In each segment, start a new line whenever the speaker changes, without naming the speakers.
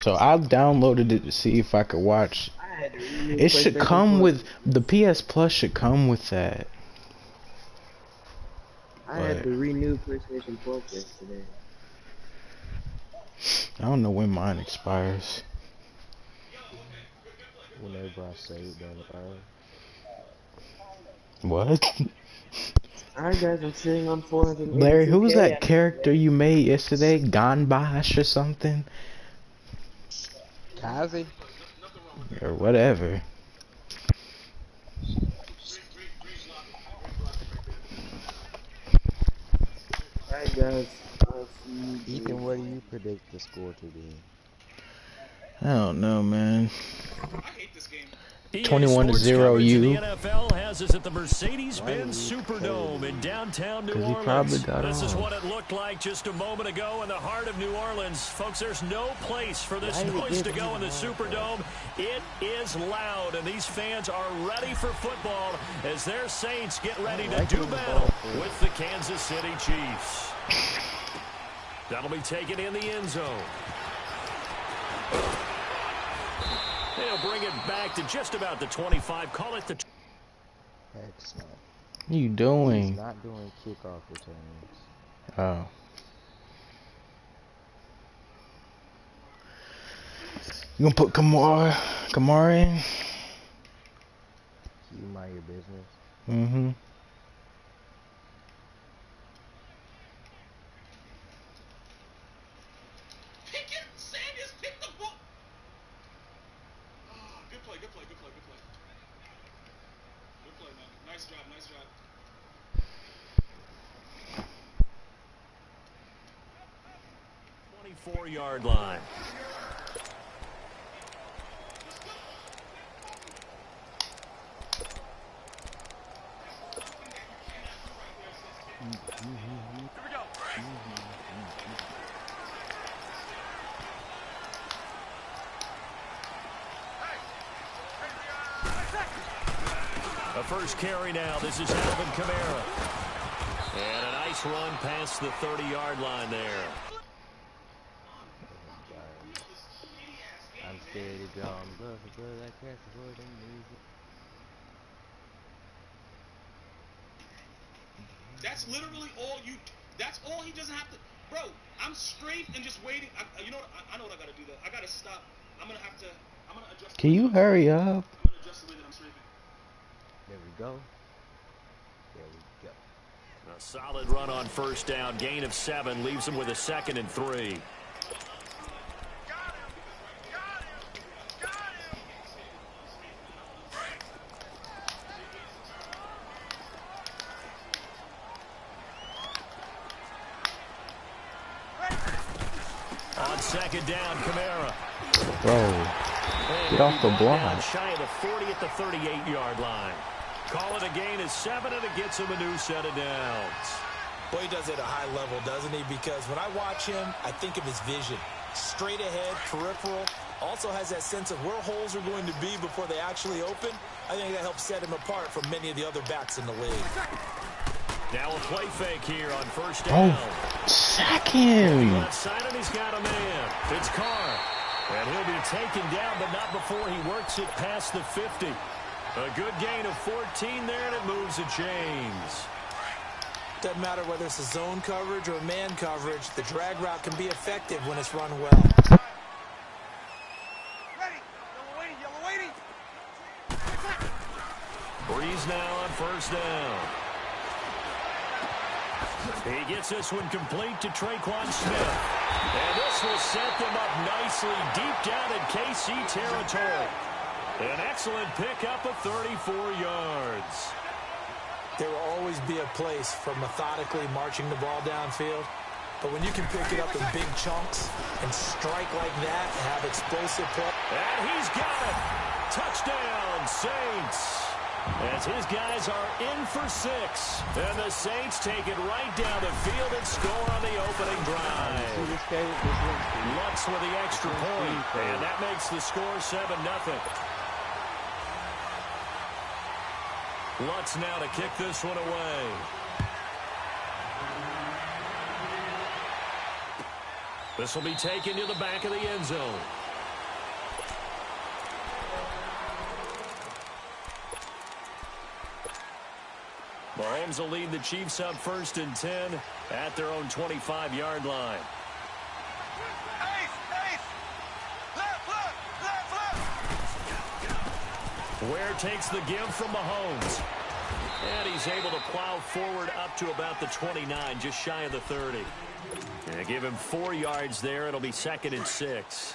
So I downloaded it to see if I could watch.
I had to renew
It should
PlayStation
come
Plus.
with the PS Plus. Should come with that,
I had
but
to renew PlayStation Plus yesterday.
I don't know when mine expires.
Whenever I say it, then
What?
Alright guys, I'm sitting on 482K.
Larry, who was that
I need
character you made yesterday? Gonbash or something?
Kazi?
Or whatever.
Alright guys, I'll see you.
Ethan, what do you predict the score to be?
I don't know, man.
I hate this game.
21-0 you.
The NFL has us at the Mercedes-Benz Superdome in downtown New
Because he
Orleans.
probably got
This is
off.
what it looked like just a moment ago in the heart of New Orleans. Folks, there's no place for this noise to go in the Superdome. It is loud, and these fans are ready for football as their Saints get ready to do battle with the Kansas City Chiefs. That'll be taken in the end zone. They'll bring it back to just about the 25. Call it the...
Heck, no.
What are you
He's
doing?
not doing kickoff returns.
Oh. You gonna put Kamara in?
You mind your business.
Mm-hmm.
Sanders picked the ball. Oh, good play, good play, good play, good play. Good play, man. Nice job, nice job.
Yard line. A first carry now. This is Alvin Kamara. And a nice run past the 30-yard line there.
I'm scared to draw on blood for blood like that for blood and music.
That's literally all you. That's all he doesn't have to. Bro, I'm straight and just waiting. You know what? I know what I gotta do though. I gotta stop. I'm gonna have to. I'm gonna adjust.
Can you hurry up?
I'm gonna adjust the way that I'm strafing.
There we go. There we go.
A solid run on first down. Gain of 7 leaves him with a 2nd and 3. On second down, Kamara.
Bro, get off the block.
Shy of the 40 at the 38-yard line. Call it a gain of 7, and it gets him a new set of downs.
Boy, he does it at a high level, doesn't he? Because when I watch him, I think of his vision. Straight ahead, peripheral. Also has that sense of where holes are going to be before they actually open. I think that helps set him apart from many of the other backs in the league.
Now a play fake here on first down.
Oh, sack him.
Outside him, he's got a man. It's Carr. And he'll be taken down, but not before he works it past the 50. A good gain of 14 there, and it moves the chains.
Doesn't matter whether it's a zone coverage or man coverage, the drag route can be effective when it's run well.
Breeze now on first down. He gets this one complete to Traquan Smith. And this will set them up nicely deep down in KC territory. An excellent pickup of 34 yards.
There will always be a place for methodically marching the ball downfield. But when you can pick it up in big chunks and strike like that and have explosive play.
And he's got it. Touchdown, Saints. As his guys are in for 6. And the Saints take it right down the field and score on the opening drive. Lutz with the extra point. And that makes the score 7-0. Lutz now to kick this one away. This will be taken to the back of the end zone. Mahomes will lead the Chiefs up 1st and 10 at their own 25-yard line. Ware takes the give from Mahomes. And he's able to plow forward up to about the 29, just shy of the 30. And give him 4 yards there. It'll be 2nd and 6.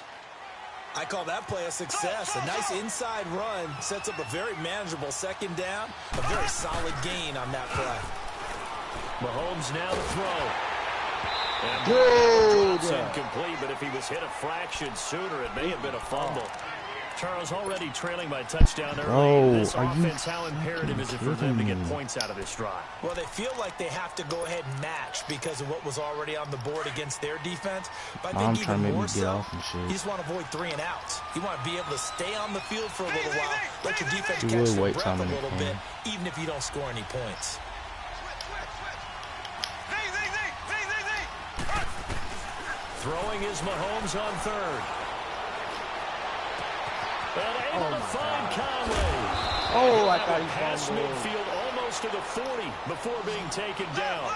I call that play a success. A nice inside run sets up a very manageable 2nd down. A very solid gain on that play.
Mahomes now to throw. And drops incomplete, but if he was hit a fraction sooner, it may have been a fumble. Charles already trailing by touchdown early. This offense, how imperative is it for them to get points out of this drive?
Well, they feel like they have to go ahead and match because of what was already on the board against their defense. But I think even more so, you just want to avoid 3 and outs. You want to be able to stay on the field for a little while, let your defense catch their breath a little bit, even if you don't score any points.
Throwing is Mahomes on 3rd. And able to find Conway.
Oh, I thought he
passed midfield almost to the 40 before being taken down.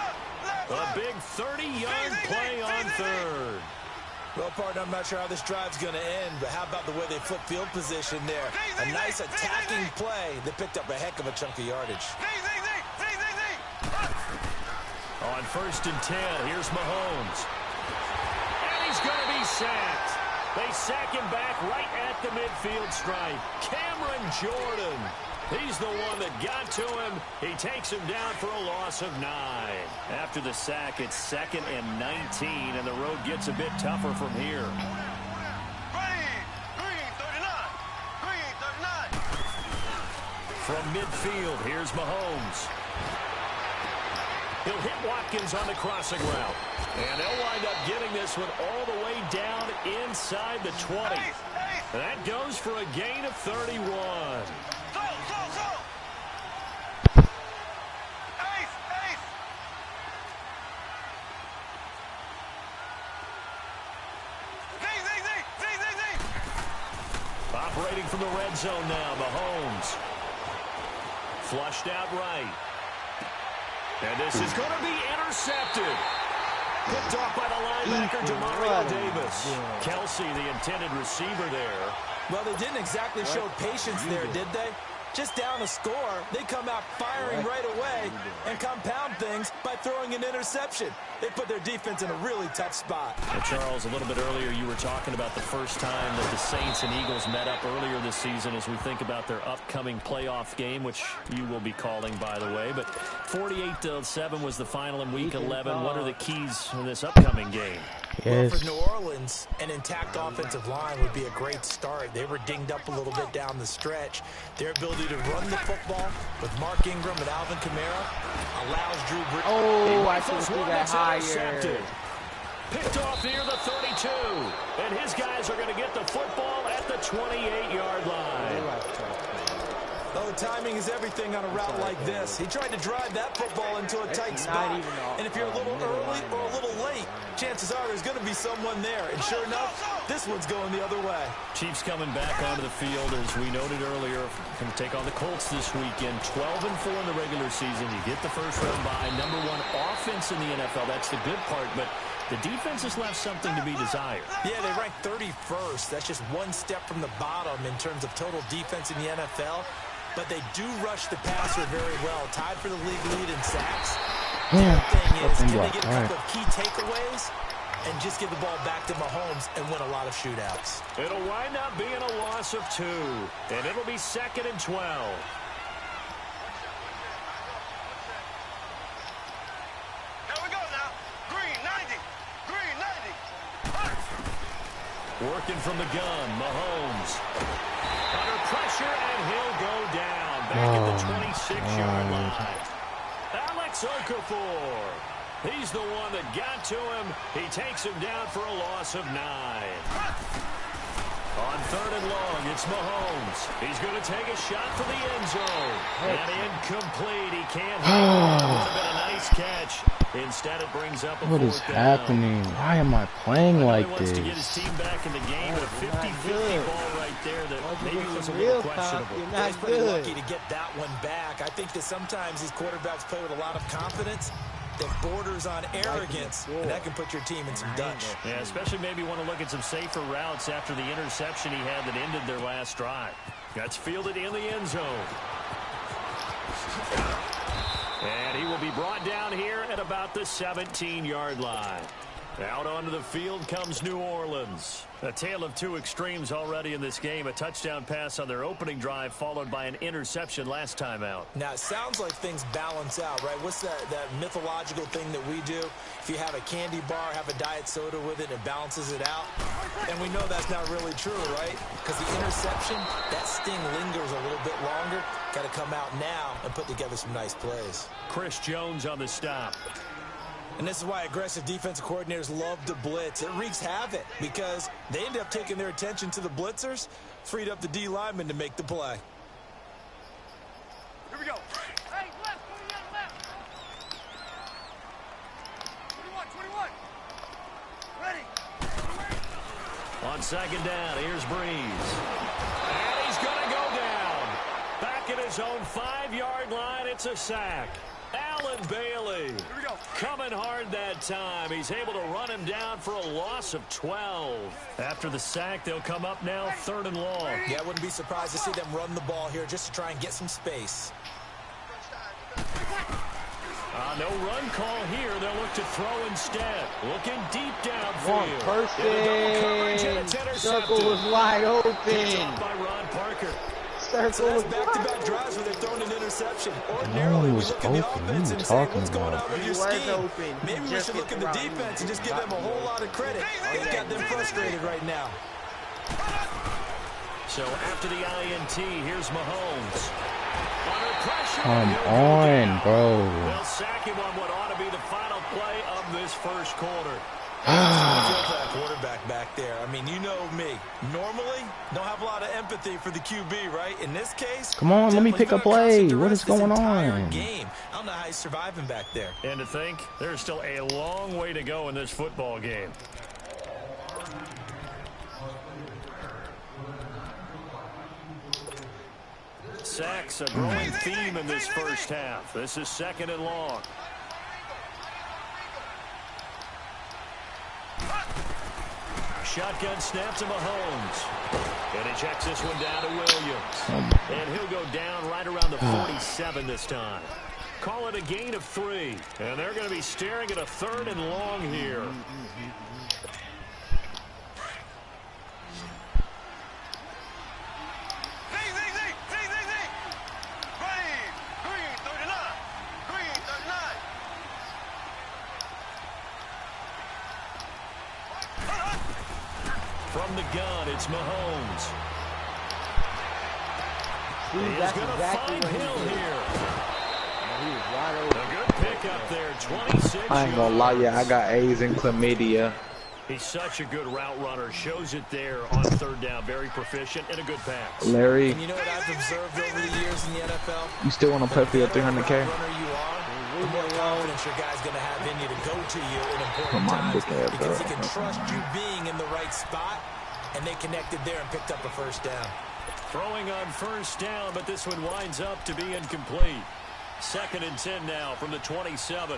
A big 30-yard play on 3rd.
Well, partner, I'm not sure how this drive's going to end, but how about the way they flip field position there? A nice attacking play that picked up a heck of a chunk of yardage.
On 1st and 10, here's Mahomes. And he's going to be sacked. They sack him back right at the midfield stripe. Cameron Jordan. He's the one that got to him. He takes him down for a loss of 9. After the sack, it's 2nd and 19, and the road gets a bit tougher from here. From midfield, here's Mahomes. He'll hit Watkins on the crossing route. And they'll wind up getting this one all the way down inside the 20. That goes for a gain of 31. Operating from the red zone now, Mahomes. Flushed out right. And this is going to be intercepted. Picked off by the linebacker, Demario Davis. Kelsey, the intended receiver there.
Well, they didn't exactly show patience there, did they? Just down a score, they come out firing right away and compound things by throwing an interception. They put their defense in a really tough spot.
Now, Charles, a little bit earlier you were talking about the first time that the Saints and Eagles met up earlier this season as we think about their upcoming playoff game, which you will be calling, by the way. But 48-7 was the final in Week 11. What are the keys in this upcoming game?
Well, for New Orleans, an intact offensive line would be a great start. They were dinged up a little bit down the stretch. Their ability to run the football with Mark Ingram and Alvin Kamara allows Drew Brees.
Oh, I should see that higher.
Picked off near the 32. And his guys are going to get the football at the 28-yard line.
Oh, timing is everything on a route like this. He tried to drive that football into a tight spot. And if you're a little early or a little late, chances are there's going to be someone there. And sure enough, this one's going the other way.
Chiefs coming back onto the field, as we noted earlier, going to take on the Colts this weekend. 12-4 in the regular season. You get the first round bye. #1 offense in the NFL. That's the good part, but the defense has left something to be desired. Yeah,
they rank 31st. That's just one step from the bottom in terms of total defense in the NFL. But they do rush the passer very well. Tied for the league lead in sacks. The other thing is, can they get a couple of key takeaways and just give the ball back to Mahomes and win a lot of shootouts?
It'll wind up being a loss of 2, and it'll be 2nd and 12.
Here we go now. Green 90. Green 90.
Working from the gun, Mahomes. Under pressure, and he'll go down. Back at the 26-yard line. Alex Okafor. He's the one that got to him. He takes him down for a loss of 9. On 3rd and long, it's Mahomes. He's going to take a shot for the end zone. And incomplete. He can't hit it. Would have been a nice catch. Instead, it brings up a 4th down.
What is happening? Why am I playing like this?
Wants to get his team back in the game, but a 50-50 ball right there that
Once you
maybe
get
was a
some
little
real talk,
questionable.
you're
Yeah,
not
he's pretty
good.
lucky to get that one back. I think that sometimes these quarterbacks play with a lot of confidence that borders on arrogance, and that can put your team in some Dutch.
Yeah, especially maybe want to look at some safer routes after the interception he had that ended their last drive. That's fielded in the end zone. And he will be brought down here at about the 17-yard line. Out onto the field comes New Orleans. A tale of two extremes already in this game. A touchdown pass on their opening drive followed by an interception last time out.
Now, it sounds like things balance out, right? What's that mythological thing that we do? If you have a candy bar, have a diet soda with it, it balances it out. And we know that's not really true, right? Because the interception, that sting lingers a little bit longer. Got to come out now and put together some nice plays.
Chris Jones on the stop.
And this is why aggressive defensive coordinators love to blitz. It wreaks havoc because they end up taking their attention to the blitzers, freed up the D lineman to make the play.
Here we go. Hey, left, 21. Ready.
On second down, here's Breeze. And he's going to go down. Back at his own 5-yard line, it's a sack. Allen Bailey coming hard that time. He's able to run him down for a loss of 12. After the sack, they'll come up now 3rd and long.
Yeah, I wouldn't be surprised to see them run the ball here just to try and get some space.
No run call here. They'll look to throw instead. Looking deep
One
downfield.
person. Circle was wide open.
By Ron Parker.
So that's back-to-back drives where they're throwing an interception.
No
Ordinarily,
one
we
was
look at the
open. What are
offense
you
and say,
talking
what's going
about?
on with your
He was
scheme?
open.
Maybe we
Just
should look
get
at the
the
defense and just give them a whole lot of credit. They've got them frustrated right now.
So after the INT, here's Mahomes. Under pressure.
Come
He'll go
on,
down.
bro.
They'll sack him on what ought to be the final play of this first quarter.
I feel for that quarterback back there. I mean, you know me. Normally, don't have a lot of empathy for the QB, right? In this case,
Come on, let me
definitely
pick a
gonna
play.
cost the
What
rest
is going
this entire
on?
Game. I don't know how he's surviving back there.
And to think, there's still a long way to go in this football game. Sacks, a growing theme in this first half. This is 2nd and long. Shotgun snap to Mahomes. And he checks this one down to Williams. And he'll go down right around the 47 this time. Call it a gain of 3. And they're going to be staring at a 3rd and long here. From the gun, it's Mahomes.
See,
He's
that's
going to
exactly
find
what he
Hill
did.
here.
He was wide
A
open.
good pick up there, 26
I ain't gonna lie,
yards.
yeah, I got A's in chlamydia.
He's such a good route runner. Shows it there on 3rd down. Very proficient and a good pass.
Larry,
And you know what I've observed over the years in the NFL?
you still want to play for your 300K?
The runner you are, the more confidence your guy's going to have in you to go to you in important
Come on,
times
dickhead,
because he
bro.
can trust you being in the right spot, and they connected there and picked up a first down.
Throwing on 1st down, but this one winds up to be incomplete. 2nd and 10 now from the 27.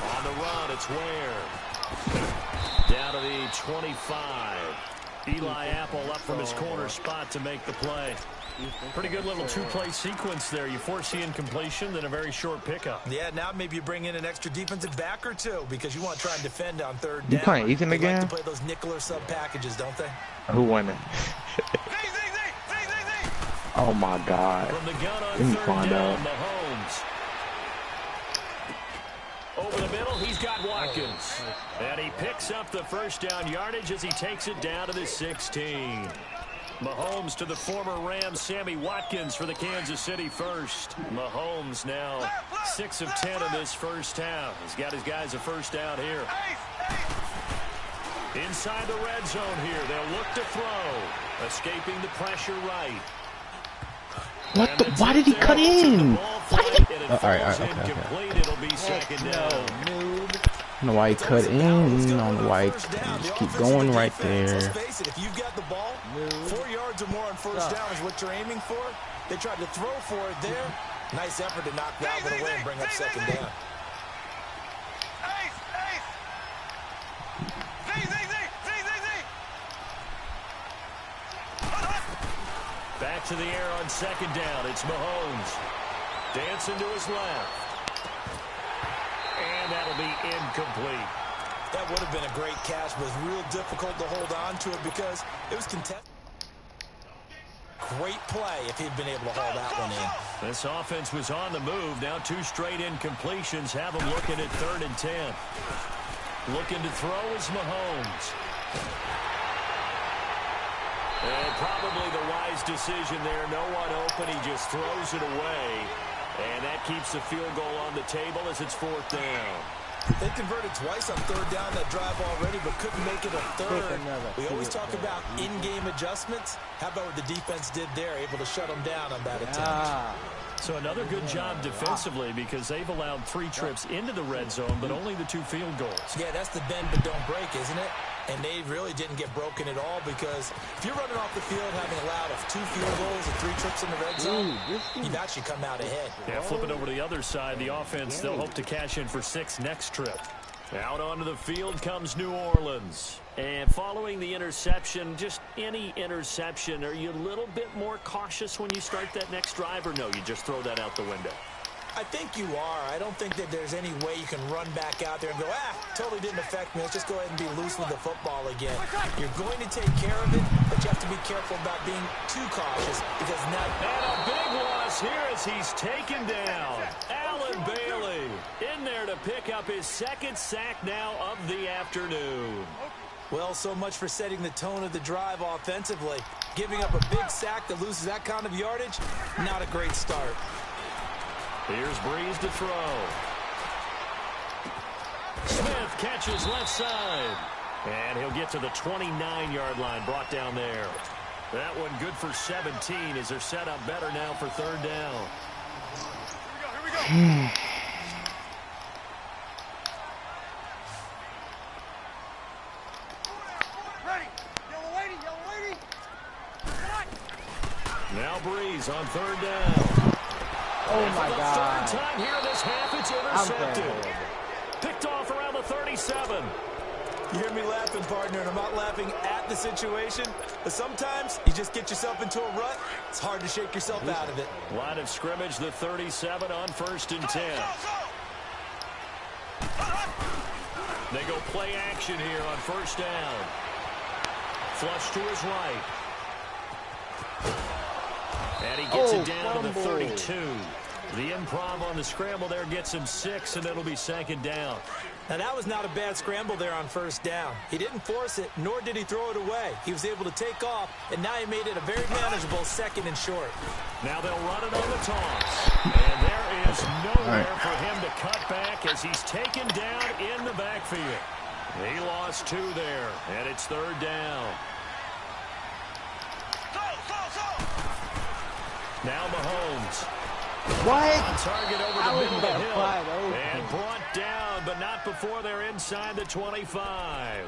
On the run, it's Ware. Down to the 25. Eli Apple up from his corner spot to make the play. Pretty good little two-play sequence there. You force the incompletion, then a very short pickup.
Yeah, now maybe you bring in an extra defensive back or two because you want to try and defend on 3rd down.
You playing Ethan
They
again?
like to play those nickel or sub packages, don't they?
Who won it? Oh my God.
From the gun on
Let me
3rd
find
down,
out.
Mahomes. Over the middle, he's got Watkins. And he picks up the first down yardage as he takes it down to the 16. Mahomes to the former Rams, Sammy Watkins for the Kansas City first. Mahomes now 6 of 10 in this first half. He's got his guys a first down here. Inside the red zone here, they'll look to throw. Escaping the pressure right.
What the? Why did he cut in? Why did he?
All
right, okay.
Incomplete. It'll be 2nd down.
Noob.
don't know why he cut in. I don't know why he just keep going right there.
Let's face it, if you've got the ball, 4 yards or more on first down is what you're aiming for. They tried to throw for it there. Nice effort to knock that one away and bring up second down.
Back to the air on second down. It's Mahomes. Dancing to his left. And that'll be incomplete.
That would have been a great catch, but it was real difficult to hold on to it because it was contested. Great play if he'd been able to haul that one in.
This offense was on the move. Now 2 straight incompletions have them looking at 3rd and 10. Looking to throw is Mahomes. And probably the wise decision there. No one open. He just throws it away. And that keeps the field goal on the table as it's 4th down.
They converted twice on 3rd down that drive already, but couldn't make it a 3rd. We always talk about in-game adjustments. How about what the defense did there, able to shut them down on that attempt?
So another good job defensively because they've allowed 3 trips into the red zone, but only the 2 field goals.
Yeah, that's the bend but don't break, isn't it? And they really didn't get broken at all because if you're running off the field having allowed 2 field goals and 3 trips in the red zone, you've actually come out ahead.
Yeah, flip it over to the other side. The offense, they'll hope to cash in for 6 next trip. Out onto the field comes New Orleans. And following the interception, just any interception, are you a little bit more cautious when you start that next drive, or no, you just throw that out the window?
I think you are. I don't think that there's any way you can run back out there and go, totally didn't affect me. Let's just go ahead and be loose with the football again. You're going to take care of it, but you have to be careful about being too cautious because now...
And a big loss here as he's taken down. Allen Bailey in there to pick up his 2nd sack now of the afternoon.
Well, so much for setting the tone of the drive offensively. Giving up a big sack that loses that kind of yardage, not a great start.
Here's Breeze to throw. Smith catches left side. And he'll get to the 29-yard line, brought down there. That one good for 17 as they're set up better now for 3rd down.
Here we go.
Now Breeze on 3rd down.
Oh my God.
3rd time here in this half, it's intercepted. Picked off around the 37.
You hear me laughing, partner, and I'm not laughing at the situation, but sometimes you just get yourself into a rut. It's hard to shake yourself out of it.
Line of scrimmage, the 37 on 1st and 10. They go play action here on 1st down. Flush to his right. And he gets it down to the 32. The improv on the scramble there gets him 6, and it'll be 2nd down.
Now, that was not a bad scramble there on 1st down. He didn't force it, nor did he throw it away. He was able to take off, and now he made it a very manageable 2nd and short.
Now they'll run it on the toss. And there is nowhere for him to cut back as he's taken down in the backfield. He lost 2 there, and it's 3rd down. Now Mahomes.
What?
Target over the middle of the hill. And brought down, but not before they're inside the 25.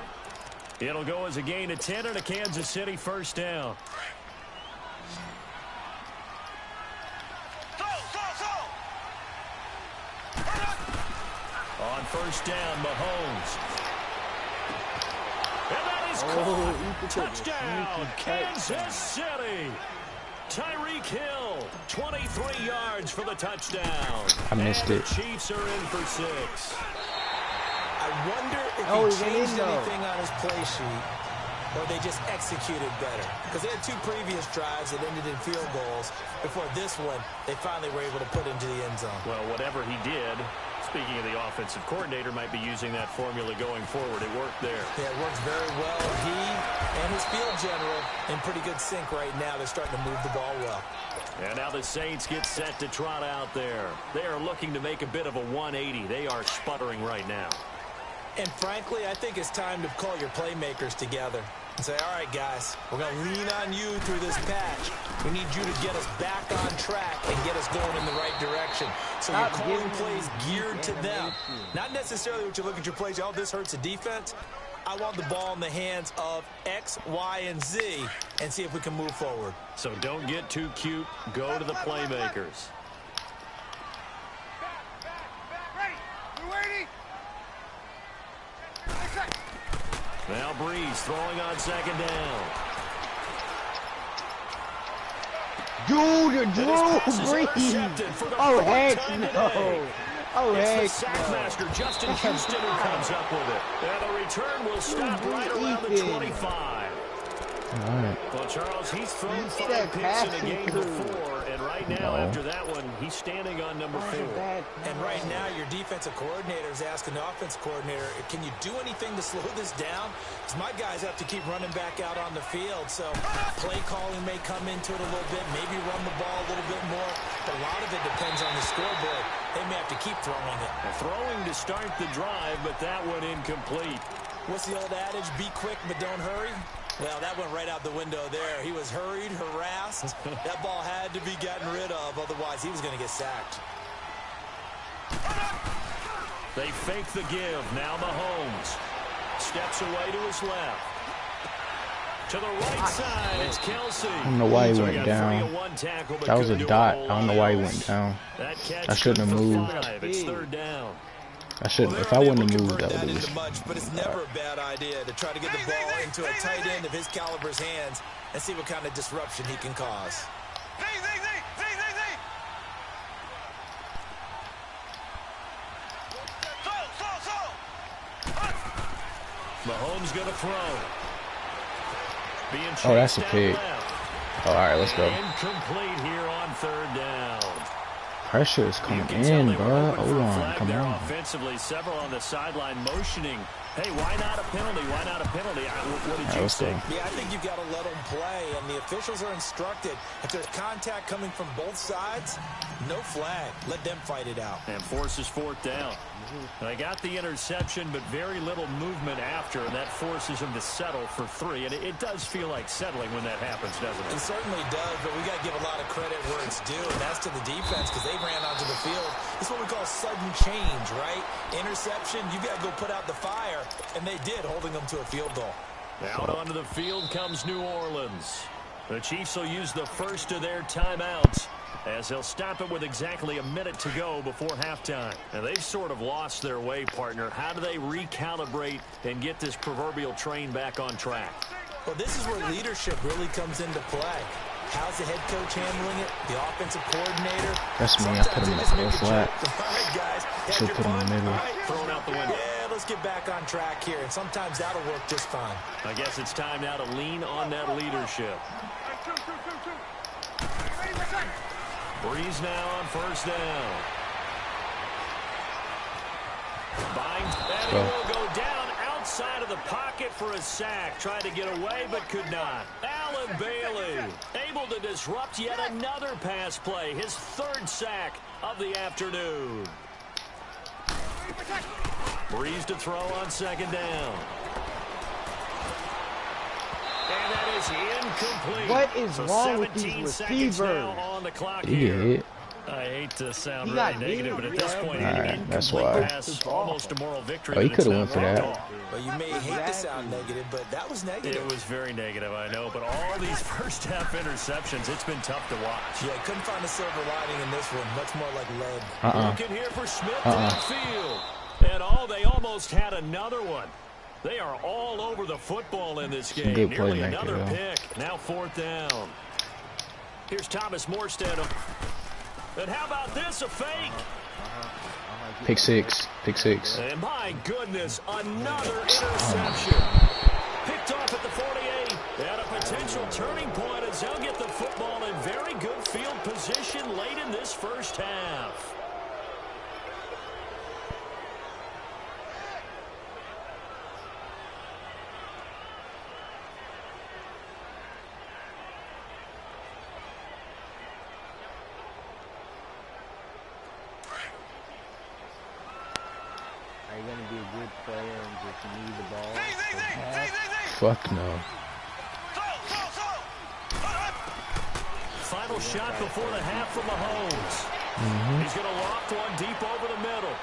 It'll go as a gain of 10 and a Kansas City 1st down. On 1st down, Mahomes. And that is caught. Touchdown, Kansas City. Tyreek Hill, 23 yards for the touchdown.
I missed it.
The Chiefs are in for 6.
I wonder if he changed anything on his play sheet, or they just executed better. Because they had 2 previous drives that ended in field goals. Before this one, they finally were able to put into the end zone.
Well, whatever he did, speaking of the offensive coordinator, might be using that formula going forward. It worked there.
Yeah, it works very well. He and his field general in pretty good sync right now. They're starting to move the ball well.
And now the Saints get set to trot out there. They are looking to make a bit of a 180. They are sputtering right now.
And frankly, I think it's time to call your playmakers together. and say, all right, guys, we're going to lean on you through this patch. We need you to get us back on track and get us going in the right direction. So you're calling plays geared to them. Not necessarily what you look at your plays, oh, this hurts the defense. I want the ball in the hands of X, Y, and Z and see if we can move forward.
So don't get too cute. Go to the playmakers. Now Breeze throwing on second down.
Dude, Drew Brees. Oh, heck no. Oh, heck
it's the sackmaster, Justin Houston, who comes up with it. And the return will stop right around the 25.
All right.
Well, Charles, he's thrown 5 picks in a game before, and right now, after that one, he's standing on number 4.
And right now, your defensive coordinator is asking the offensive coordinator, can you do anything to slow this down? Because my guys have to keep running back out on the field, so play calling may come into it a little bit, maybe run the ball a little bit more, but a lot of it depends on the scoreboard. They may have to keep throwing it.
Throwing to start the drive, but that one incomplete.
What's the old adage? Be quick, but don't hurry. Well, that went right out the window there. He was hurried, harassed. That ball had to be gotten rid of, otherwise he was going to get sacked.
They fake the give. Now Mahomes steps away to his left. To the right side, it's Kelsey.
I don't know why he went down. That was a dot. I don't know why he went down. I shouldn't have moved.
It's third down.
I shouldn't. If I wouldn't have moved, that would have
much, but it's never a bad idea to try to get the ball into a tight end of his caliber's hands and see what kind of disruption he can cause.
Mahomes gonna throw.
Oh, that's a pick. Oh, all right, let's go.
Incomplete here on third down.
Pressure is coming in, bro. Hold on, come on.
Offensively, several on the sideline motioning. Hey, why not a penalty? Why not a penalty? What did you say?
Yeah, I think you've got to let them play, and the officials are instructed. If there's contact coming from both sides, no flag. Let them fight it out.
And forces fourth down. And I got the interception, but very little movement after, and that forces him to settle for 3. And it does feel like settling when that happens, doesn't it?
It certainly does, but we got to give a lot of credit where it's due, and that's to the defense because they ran onto the field. It's what we call sudden change, right? Interception, you've got to go put out the fire, and they did, holding them to a field goal.
Out onto the field comes New Orleans. The Chiefs will use the first of their timeouts, as they'll stop it with exactly a minute to go before halftime. And they've sort of lost their way, partner. How do they recalibrate and get this proverbial train back on track?
Well, this is where leadership really comes into play. How's the head coach handling it? The offensive coordinator?
That's me. I put him in the middle flat.
All right, guys.
Should put him in the middle.
Thrown out the window.
Yeah, let's get back on track here, and sometimes that'll work just fine.
I guess it's time now to lean on that leadership. Breeze now on first down. And he will go down outside of the pocket for a sack. Tried to get away, but could not. Allen Bailey able to disrupt yet another pass play. His 3rd sack of the afternoon. Breeze to throw on second down. And that is incomplete.
What is
so
wrong with these
17 seconds
receivers?
now on the clock
He
here.
hit.
I hate to sound
He
really
got
negative, but at this point, an
Alright, that's
incomplete
why.
pass, almost a moral victory.
Oh, he
but it's
coulda
not
went for
wrong
that.
at all.
Well, you may hate to sound negative, but that was negative.
It was very negative, I know, but all these first half interceptions, it's been tough to watch.
Yeah, couldn't find a silver lining in this one. Much more like lead.
Looking here for Smith downfield. And they almost had another one. They are all over the football in this game.
Good
Nearly
playmaker,
another
though.
pick. Now 4th down. Here's Thomas Morstead. And how about this, a fake?
Pick six. Pick 6.
And my goodness, another interception. Picked off at the 48. And a potential turning point as they'll get the football in very good field position late in this first half.
Are you gonna be a good player and just need the ball?
Fuck no.
final shot before the half from Mahomes. He's going to loft one deep over the middle.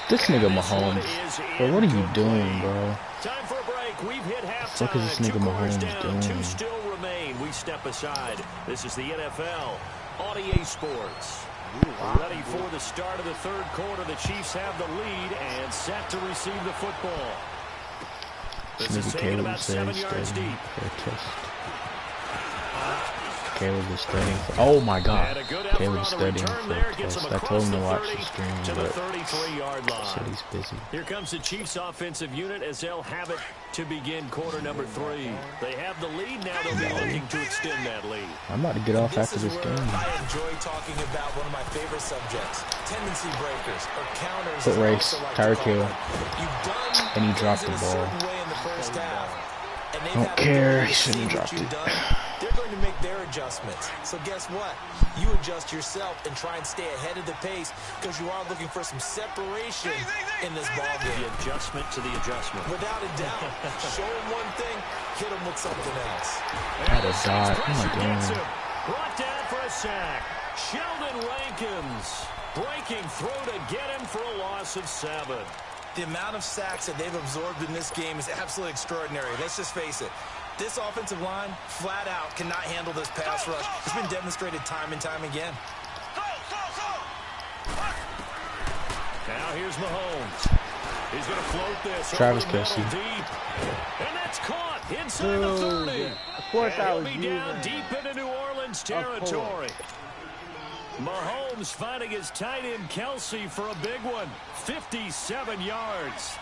This nigga Mahomes. Bro, what are you doing, bro?
Time for a break. We've hit halftime.
What is this nigga Mahomes doing?
2 still remain. We step aside. This is the NFL on EA Sports. Ready for the start of the third quarter. The Chiefs have the lead and set to receive the football. This is taken about 7 yards deep.
Caleb is studying for, oh my god, Caleb is studying for a test. I told him to watch the stream, but said he's busy.
Here comes the Chiefs offensive unit as they'll have it to begin quarter number 3. They have the lead now. They'll be looking to extend that lead.
I'm about to get off after this game.
I enjoy talking about one of my favorite subjects, tendency breakers or counters.
Foot race, Tyreek Hill, and he dropped the ball. I don't care, he shouldn't have dropped it.
They're going to make their adjustments. So guess what? You adjust yourself and try and stay ahead of the pace because you are looking for some separation in this ball game.
The adjustment to the adjustment.
Without a doubt. Show them one thing, hit them with something else.
Had a dot. Oh my god.
Brought down for a sack. Sheldon Rankins breaking through to get him for a loss of 7.
The amount of sacks that they've absorbed in this game is absolutely extraordinary. Let's just face it. This offensive line, flat out, cannot handle this pass rush. It's been demonstrated time and time again.
Now here's Mahomes. He's going to float this.
Travis Kelce.
And that's caught inside the 30.
Of course I was
using. Down deep into New Orleans territory. Mahomes finding his tight end Kelce for a big one. 57 yards.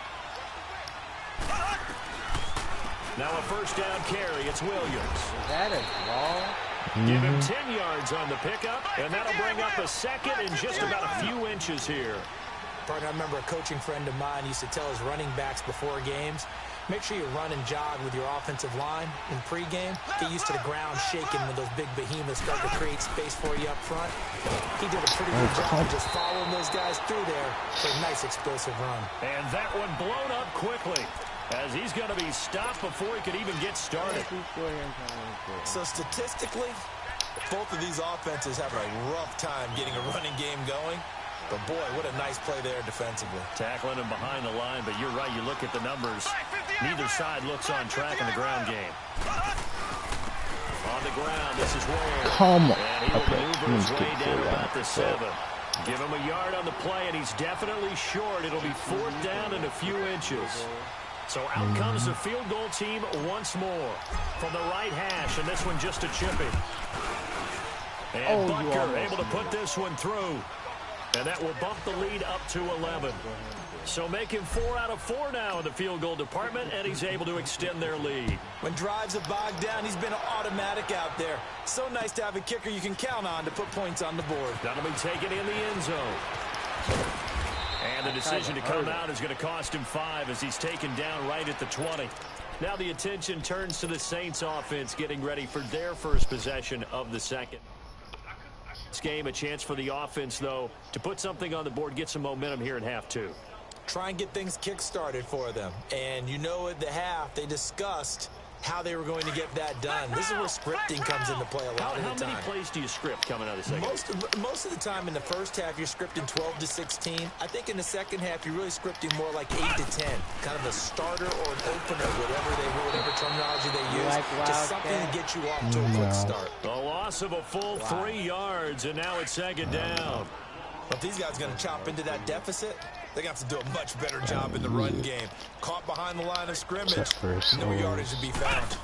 Now a first down carry. It's Williams.
Is that a draw?
Give him 10 yards on the pickup, and that'll bring up a second in just about a few inches here.
Partner, I remember a coaching friend of mine used to tell his running backs before games, make sure you run and jog with your offensive line in pregame. Get used to the ground shaking when those big behemoths start to create space for you up front. He did a pretty good job of just following those guys through there for a nice explosive run.
And that one blown up quickly, as he's going to be stopped before he could even get started.
So statistically, both of these offenses have a rough time getting a running game going. But boy, what a nice play there defensively.
Tackling him behind the line, but you're right, you look at the numbers. Neither side looks on track in the ground game. On the ground, this is Ware.
Come on.
And he will maneuver his way down about the 7. Give him a yard on the play, and he's definitely short. It'll be 4th down and a few inches. So out comes the field goal team once more from the right hash, and this one just a chipping. And Butker able to put this one through. And that will bump the lead up to 11. So making 4 out of 4 now in the field goal department, and he's able to extend their lead.
When drives are bogged down, he's been automatic out there. So nice to have a kicker you can count on to put points on the board.
That'll be taken in the end zone. And the decision to come out is going to cost him 5 as he's taken down right at the 20. Now the attention turns to the Saints offense getting ready for their first possession of the second. This game, a chance for the offense, though, to put something on the board, get some momentum here in half 2.
Try and get things kick-started for them. And you know at the half, they discussed how they were going to get that done. This is where scripting comes into play a lot of the time.
How many plays do you script coming out of the second?
Most of the time in the first half, you're scripting 12 to 16. I think in the second half, you're really scripting more like 8 to 10. Kind of a starter or an opener, whatever terminology they use. Just something to get you off to a quick start.
The loss of a full 3 yards, and now it's 2nd down.
If these guys are going to chop into that deficit, they're going to have to do a much better job in the run game. Caught behind the line of scrimmage, no yardage to be found.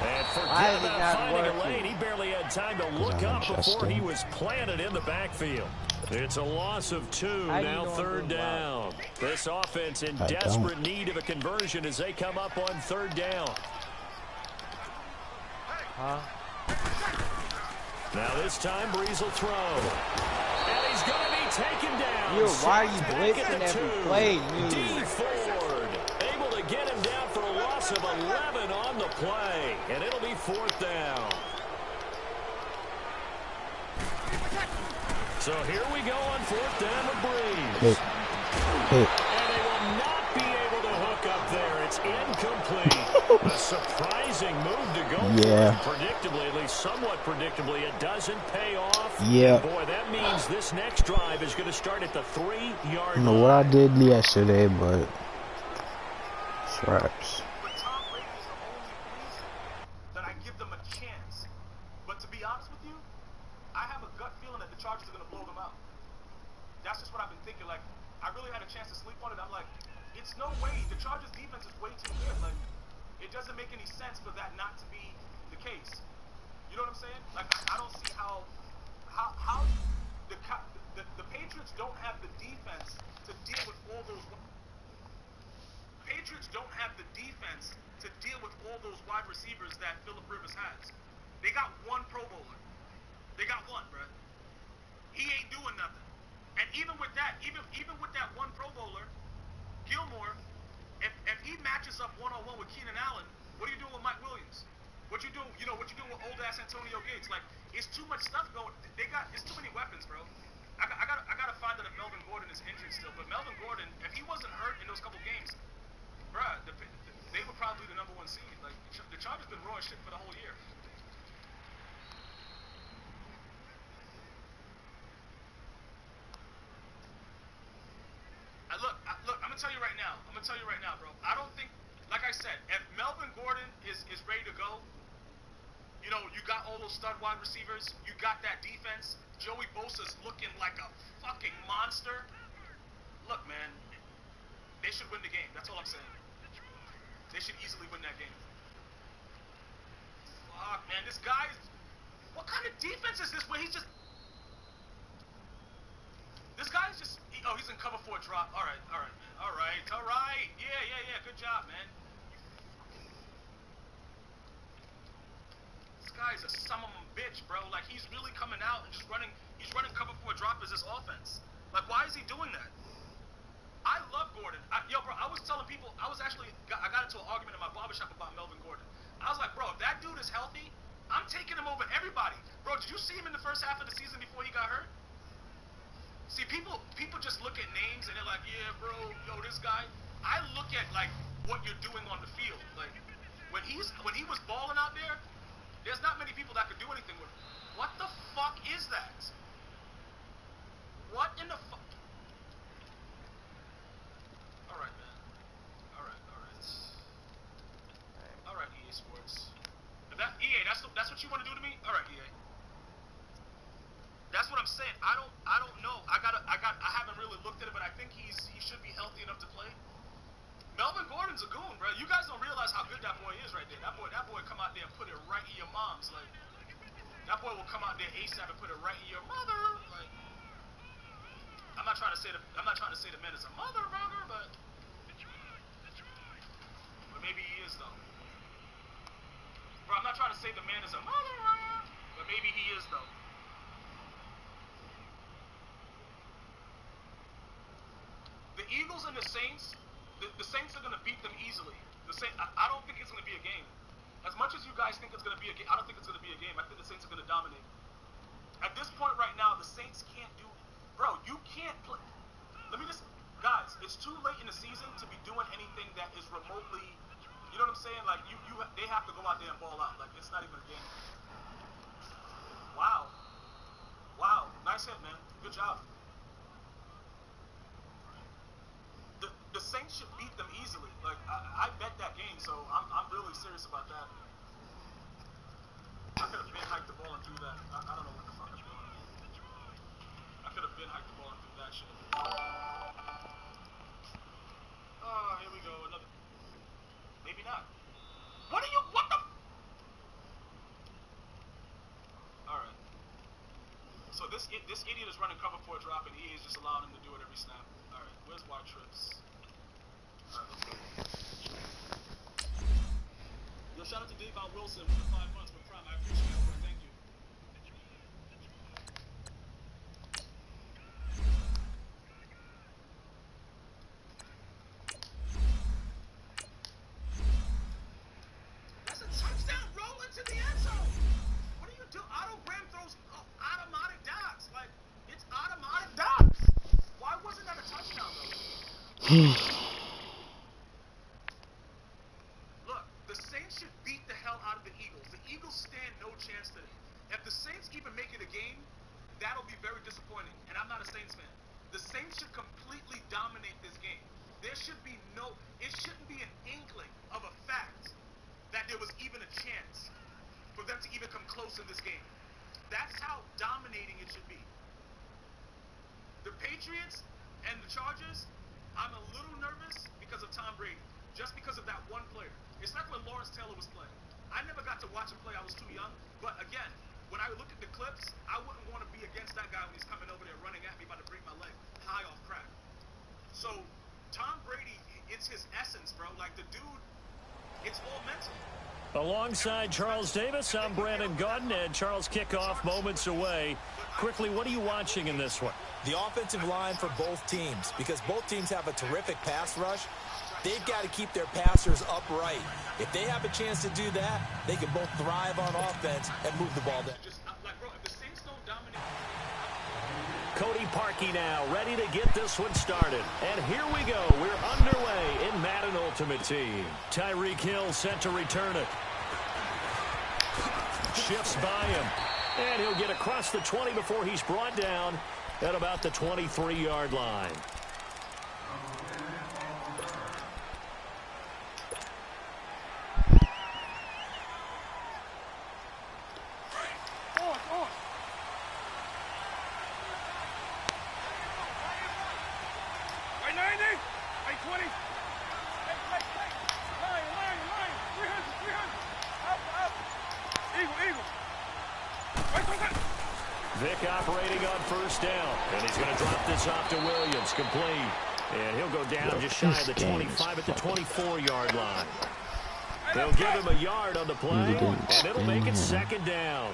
And forget about finding a lane. He barely had time to look up before he was planted in the backfield. It's a loss of 2, now 3rd down. This offense in desperate need of a conversion as they come up on 3rd down. Now this time, Breeze will throw. And he's going to be taken down.
Why are you blitzing every play?
D. Ford able to get him down for a loss of 11 on the play. And it'll be 4th down. So here we go on 4th down with Breeze. And they will not be able to hook up there. It's incomplete. A surprising move to go
Yeah.
for. Predictably, at least somewhat predictably, it doesn't pay off.
Yeah.
Boy, that means this next drive is going to start at the 3-yard line.
I don't know what I did yesterday, but straps.
But Tom Brady is the only reason that I give them a chance. But to be honest with you, I have a gut feeling that the Chargers are going to blow them out. That's just what I've been thinking. Like, I really had a chance to sleep on it. I'm like, it's no way. The Chargers defense is way too good. Like, it doesn't make any sense for that not to be the case. You know what I'm saying? Like, I don't see how the Patriots don't have the defense to deal with all those. Patriots don't have the defense to deal with all those wide receivers that Phillip Rivers has. They got one Pro Bowler. They got one, bro. He ain't doing nothing. And even with that, even with that one Pro Bowler, Gilmore, if he matches up one-on-one with Keenan Allen, what are you doing with Mike Williams? What you doing with old ass Antonio Gates? Like, it's too much stuff going. It's too many weapons, bro. I gotta find out if Melvin Gordon is injured still. But Melvin Gordon, if he wasn't hurt in those couple games, bruh, they were probably the #1 seed. Like, the Chargers been raw as shit for the whole year. Look, I'm gonna tell you right now, bro. I don't think, like I said, if Melvin Gordon is ready to go, you know, you got all those stud wide receivers, you got that defense. Joey Bosa's looking like a fucking monster. Look, man, they should win the game. That's all I'm saying. They should easily win that game. Fuck, man, this guy is... What kind of defense is this where he's just... This guy's just... Oh, he's in cover for a drop. All right, man. All right. Yeah. Good job, man. This guy's a son of a bitch, bro. Like, he's really coming out and just running... He's running cover for a drop as his offense. Like, why is he doing that? I love Gordon. Yo, bro, I was telling people... I got into an argument in my barbershop about Melvin Gordon. I was like, bro, if that dude is healthy, I'm taking him over everybody. Bro, did you see him in the first half of the season before he got hurt? See, people just look at names and they're like, yeah, bro, yo, this guy. I look at, like, what you're doing on the field. Like, when he was balling out there, there's not many people that could do anything with him. What the fuck is that? What in the fuck? All right, man. All right. All right, EA Sports. EA, that's what you want to do to me? All right, EA. That's what I'm saying. I don't know. I haven't really looked at it, but I think he should be healthy enough to play. Melvin Gordon's a goon, bro. You guys don't realize how good that boy is right there. That boy come out there and put it right in your mom's. Like, that boy will come out there ASAP and put it right in your mother. Like, I'm not trying to say the man is a mother burger, but maybe he is though. Bro, I'm not trying to say the man is a mother burger, but maybe he is though. The Eagles and the Saints, the Saints are going to beat them easily. I don't think it's going to be a game. As much as you guys think it's going to be a game, I don't think it's going to be a game. I think the Saints are going to dominate. At this point right now, the Saints can't do... Bro, you can't play... Guys, it's too late in the season to be doing anything that is remotely... You know what I'm saying? Like, they have to go out there and ball out. Like, it's not even a game. Wow. Nice hit, man. Good job. The Saints should beat them easily. Like, I bet that game, so I'm really serious about that. I could have been hiked the ball and threw that. I don't know what the fuck I'm doing. I could have been hiked the ball and threw that shit. Oh, here we go. Another. Maybe not. What the? Alright. So this idiot is running cover for a drop and he is just allowing him to do it every snap. Alright, where's Wide Trips? Alright, let's go. Yo, shout out to Davon Wilson for the 5 months with Prime. I appreciate it, bro. Thank you. That's a touchdown roll into the end zone. What do you do? Auto Graham throws automatic dots. Like, it's automatic dots. Why wasn't that a touchdown, though? Look, the Saints should there should be it shouldn't be an inkling of a fact that there was even a chance for them to even come close in this game. That's how dominating it should be. The Patriots and the Chargers, I'm a little nervous because of Tom Brady, just because of that one player. It's like when Lawrence Taylor was playing. I never got to watch him play. I was too young. But again, when I look at the clips, I wouldn't want to be against that guy when he's coming over there running at me, about to break my leg, high off crack. So Tom Brady, it's his essence, bro. Like the dude, it's all mental.
Alongside Charles Davis, I'm Brandon Gaudin, and Charles kickoff moments away. Quickly, what are you watching in this one?
The offensive line for both teams, because both teams have a terrific pass rush. They've got to keep their passers upright. If they have a chance to do that, they can both thrive on offense and move the ball down.
Cody Parkey now ready to get this one started. And here we go. We're underway in Madden Ultimate Team. Tyreek Hill set to return it. Shifts by him. And he'll get across the 20 before he's brought down at about the 23-yard line. Vic operating on first down, and he's going to drop this off to Williams, complete. And he'll go down just shy of the 25 at the 24-yard line. They'll give him a yard on the play, and it'll make it second down.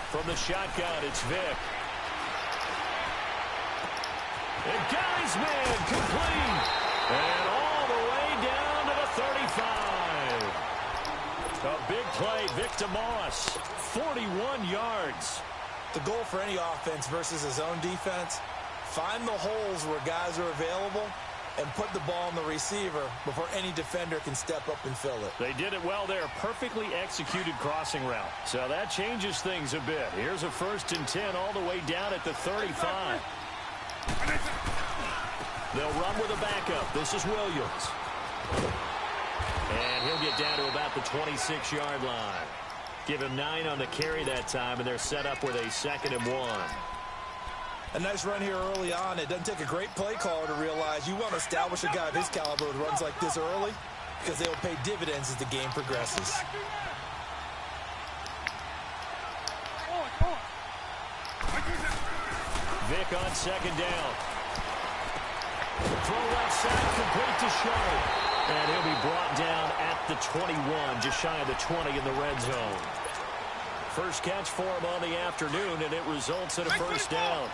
From the shotgun, it's Vic. And Guy's man complete. And all the way down to the 35. A big play, Victor Moss, 41 yards.
The goal for any offense versus his own defense, find the holes where guys are available and put the ball on the receiver before any defender can step up and fill it.
They did it well there. Perfectly executed crossing route. So that changes things a bit. Here's a 1st and 10 all the way down at the 35. They'll run with a backup. This is Williams. And he'll get down to about the 26-yard line. Give him 9 on the carry that time, and they're set up with a 2nd and 1.
A nice run here early on. It doesn't take a great play caller to realize you want to establish a guy of his caliber with runs like this early, because they will pay dividends as the game progresses.
Vic on 2nd down. Throw left side, complete to Sharp. And he'll be brought down at the 21, just shy of the 20 in the red zone. First catch for him on the afternoon, and it results in a 1st down.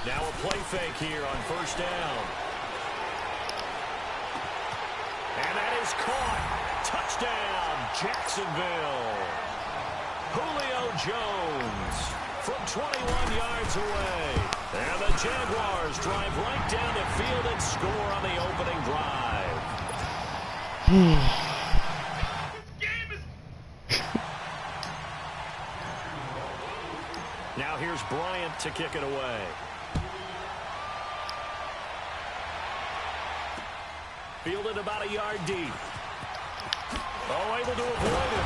Now a play fake here on 1st down. And that is caught. Touchdown, Jacksonville. Julio Jones from 21 yards away. And the Jaguars drive right down the field and score on the opening drive. Now here's Bryant to kick it away. Fielded about a yard deep. Oh, able to avoid it.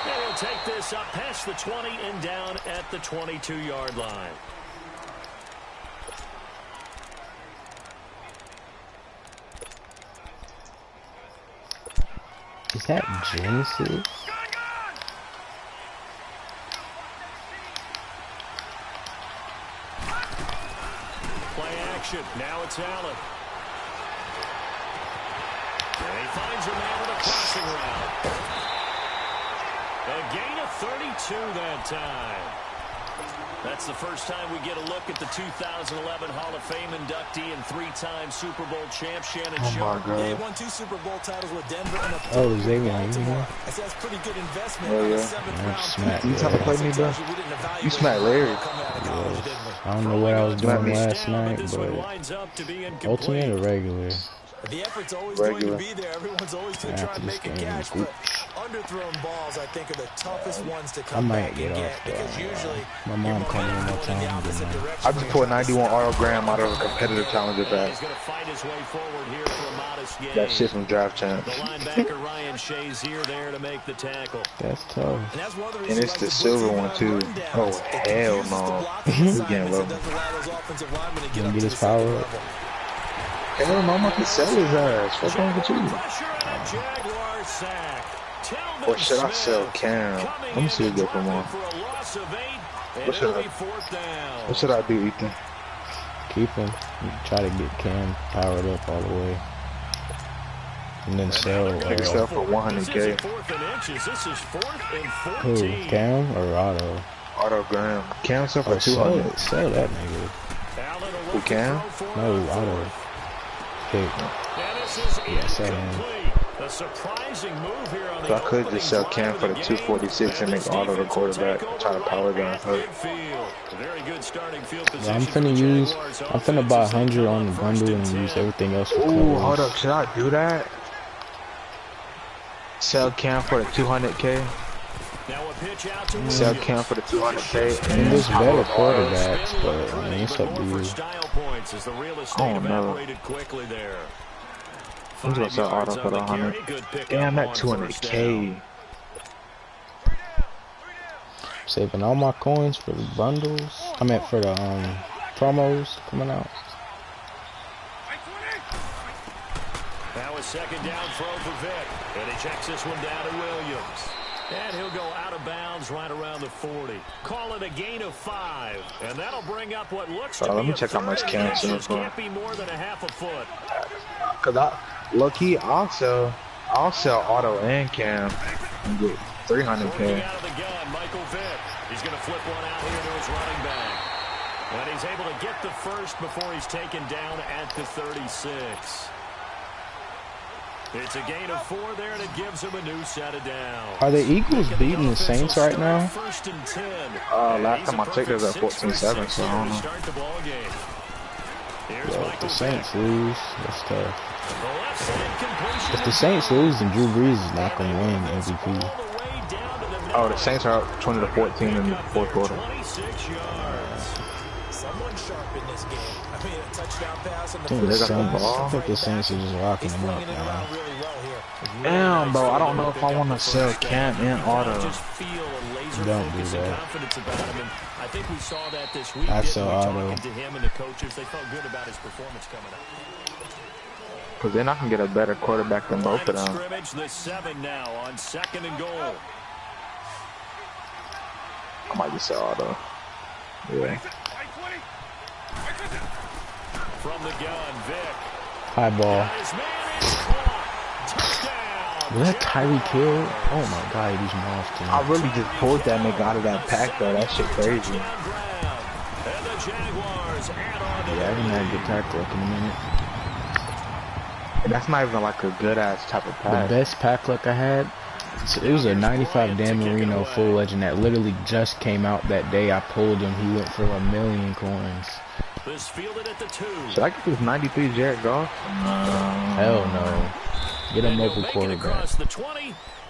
And he'll take this up past the 20 and down at the 22-yard line.
Is that Genesis?
Play action. Now it's Allen. And he finds a man with a crossing route. A gain of 32 that time. That's the first time we get a look at the 2011 Hall of Fame inductee and 3-time Super Bowl champ Shannon Sharp.
They won 2 Super Bowl titles with Denver and a
Oh, Xavier,
Baltimore. I said that's pretty good investment.
Oh, yeah.
On a 7th round
Smack.
You trying to play me, bro? You smack Larry.
I don't know what I was doing last night, but Ultimate or regular?
The effort's always going to be there. Everyone's always going to try and make a catch, but underthrown balls, I think, are the toughest ones to come back and get, because usually
my mom called me one time.
I just pulled 91 autogram out of a competitive challenger bag. That shit from Draft Champs.
That's tough.
And it's the silver one too. Oh hell no. He's getting low.
Gonna get his power up.
Hell no, I'm about to sell his ass. What's wrong with you? Or should I sell Cam? Let me see what go for more. What should I do, Ethan?
Keep him. Try to get Cam powered up all the way. And then sell.
Take a sell for 100K.
Who? Cam or Otto?
Otto Graham. Cam sell for 200.
Sell that nigga.
Who Cam?
No, Otto. Yeah, sell him.
A surprising move here on
So I could just sell Cam for the 246 and make Otto the quarterback. Try to power down her.
Yeah, I'm finna buy 100 on the bundle and use everything else for
Ooh,
clothes.
hold up, should I do that? Sell Cam for the 200K? Sell Cam for the 200K?
And there's better quarterbacks, but I mean, it's up to you.
Oh no. I'm just gonna sell Otto for the 100. Damn, that 200K.
Saving all my coins for the bundles. I meant for the promos coming out.
Now a second down throw for Vic. And he checks this one down to Williams. And he'll go out of bounds right around the 40. Call it a gain of 5. And that'll bring up what looks to be
let me check how much Cam sells for.
Can't be more than a half a foot.
Cause low-key, I'll sell Otto and Cam and get 300K.
Out of the gun, Michael Vick. He's going to flip one out here to his running back. And he's able to get the first before he's taken down at the 36. It's a gain of 4 there, and it gives him a new set of downs.
Are the Eagles beating the Saints right now?
First and 10.
Last time I checked it was at 14-7, so I don't know.
Well, if the Saints lose, that's tough. If the Saints lose, then Drew Brees is not going to win MVP.
Oh, the Saints are up 20-14 in the fourth quarter.
I think the Saints are just locking them up now.
Damn, bro, I don't know if I want to sell Cam and Otto.
Don't do that.
I think we saw that this week.
I sell Otto.
To him and the coaches, they felt good about his performance coming up.
Because then I can get a better quarterback than both of them.
Scrimmage, the 7 now on 2nd and goal.
I might just sell Otto. Yeah.
From the gun, Vic.
High ball. Was that Tyreek Hill? Oh my god, he's monster.
I really just pulled that nigga out of that pack though. That shit crazy.
Yeah, I haven't had a good tackle luck in a minute.
And that's not even like a good ass type of pack.
The best pack luck I had, it was a 95 Dan Marino full legend that literally just came out that day. I pulled him. He went for 1,000,000 coins.
Should I get this 93 Jared Goff?
Hell no. Get a mobile quarterback.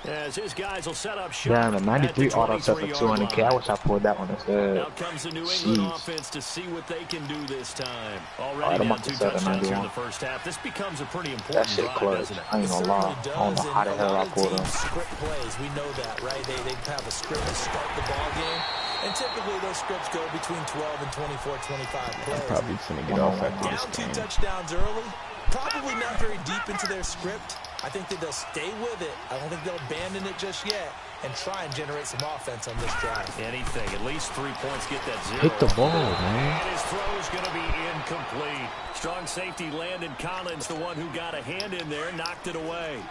Yeah, the 93 auto set for 200K. I wish I pulled that one instead.
Out comes the New England offense to see what they can do this time. Already down 2
touchdowns
here in the first half. This becomes a pretty important
that shit close. I ain't gonna lie. I don't know how the hell I pulled them.
Script plays, we know that, right? They have a script to start the ball game. And typically those scripts go between 12 and 24, 25 plays.
I'm probably finna get off after this
Down 2
game.
touchdowns early. Probably not very deep into their script. I think that they'll stay with it. I don't think they'll abandon it just yet and try and generate some offense on this drive.
Anything, at least 3 points, get that 0.
Hit the ball, man.
And his throw is going to be incomplete. Strong safety Landon Collins, the one who got a hand in there, knocked it away.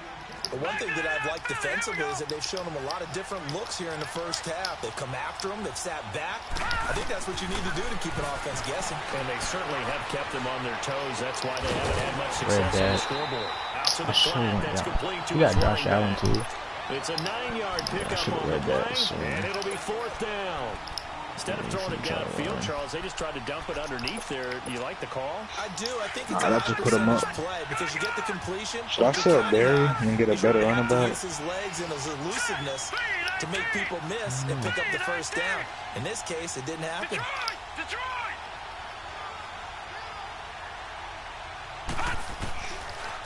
The one thing that I've liked defensively is that they've shown them a lot of different looks here in the first half. They've come after them. They've sat back. I think that's what you need to do to keep an offense guessing.
And they certainly have kept them on their toes. That's why they haven't had much success on the scoreboard. Out to the flat. That's complete to
You got Josh Allen, too.
It's a 9-yard pickup on the play, and it'll be 4th down. Instead of throwing it downfield, Charles, they just tried to dump it underneath there. Do you like the call?
I do. I think it's a
just put him up.
play because you get the completion.
Should I sell Barry and get a better running back?
Use his legs and his elusiveness to make people miss and pick up the first down. In this case, it didn't happen.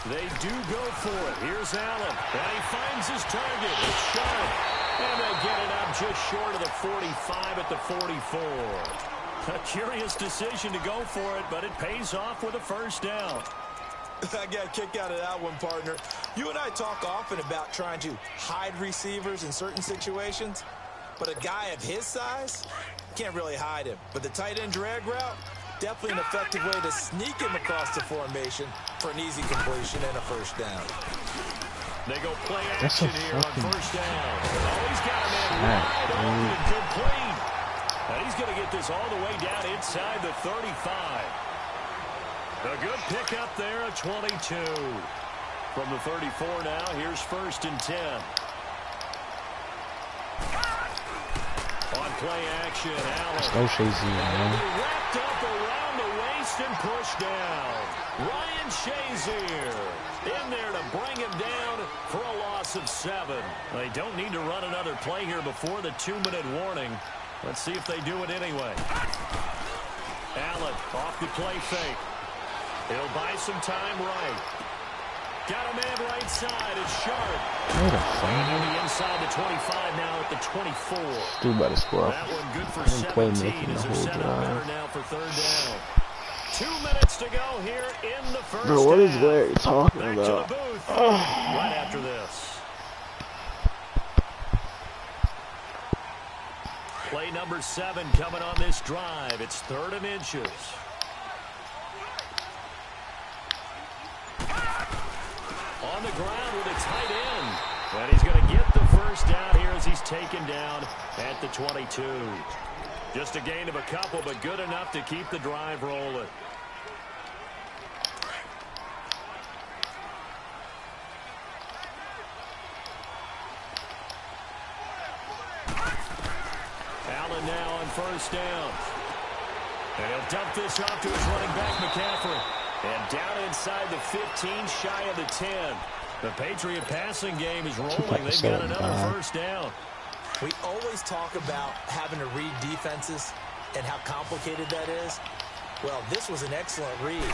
They do go for it. Here's Allen. And he finds his target. It's sharp. And they get it up just short of the 45 at the 44. A curious decision to go for it, but it pays off with a first down.
I got a kick out of that one, partner. You and I talk often about trying to hide receivers in certain situations, but a guy of his size can't really hide him. But the tight end drag route, definitely an effective way to sneak him across the formation for an easy completion and a first down.
They go play action here on first down. Oh, he's got a man wide open, complete. And he's going to get this all the way down inside the 35. A good pickup there at 22. From the 34 now, here's 1st and 10. On play action, Allen.
So Shazy, man.
Wrapped up around the waist and pushed down. Ryan Shazier in there to bring him down for a loss of 7. They don't need to run another play here before the 2-minute warning. Let's see if they do it anyway. Allen off the play fake. He'll buy some time right. Got a man right side. It's Sharp.
What a
On the inside the 25 now at the 24.
Still about to score.
That one good for 17 as they're set up better now for 3rd down. 2 minutes to go here in the first.
Bro, what is Larry talking
Back
about?
to the booth right after this. Play number 7 coming on this drive. It's 3rd and inches. On the ground with a tight end. And he's going to get the first down here as he's taken down at the 22. Just a gain of a couple, but good enough to keep the drive rolling. Allen now on first down. And he'll dump this off to his running back, McCaffrey. And down inside the 15, shy of the 10. The Patriot passing game is rolling. They've got another first down.
We always talk about having to read defenses and how complicated that is. Well, this was an excellent read.